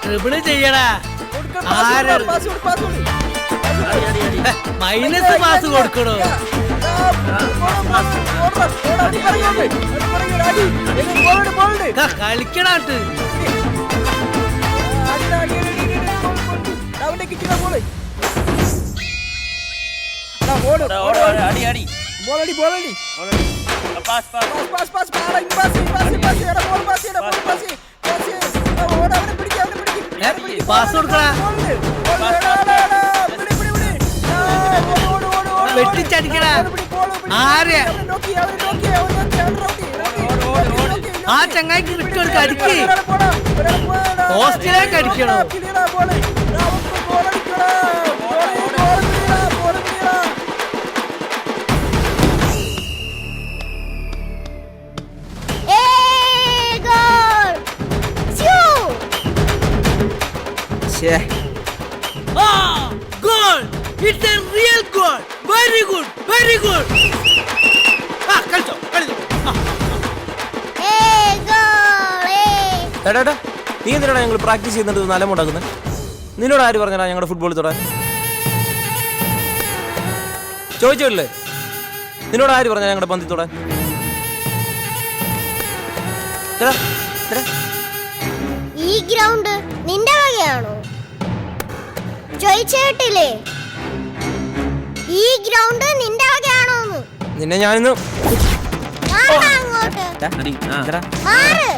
Triple ചെയ്യടാ. Minus pass കൊടുക്കണോ? കളിക്കണാട്ട്. Pass കൊടുക്കടാ. വെട്ടിച്ചടിക്കടാ. ആരെ ആ ചങ്ങായിക്ക് വിട്ടുകൊടുക്ക. അടിക്ക്. പോസ്റ്റിലേക്ക് അടിക്കണോ? Goal! It's a real goal. Very good, very good. കളിച്ചോ. നീ എന്തിനാണ് ഞങ്ങൾ പ്രാക്ടീസ് ചെയ്യുന്നുണ്ട് നിലമുണ്ടാക്കുന്നത്? നിന്നോട് ആര് പറഞ്ഞാ ഞങ്ങളുടെ ഫുട്ബോൾ തൊടാൻ? ചോദിച്ചോല്ലേ? നിന്നോട് ആര് പറഞ്ഞാ ഞങ്ങളുടെ പന്തി തൊടാൻ? ഈ ഗ്രൗണ്ട് നിന്റെ വകയാണോ? ചോദിച്ചേട്ടില്ലേ? ഈ ഗ്രൗണ്ട് നിന്റെ വകയാണോന്ന്? നിന്നെ ഞാനിന്ന് അങ്ങോട്ട് മാറ്.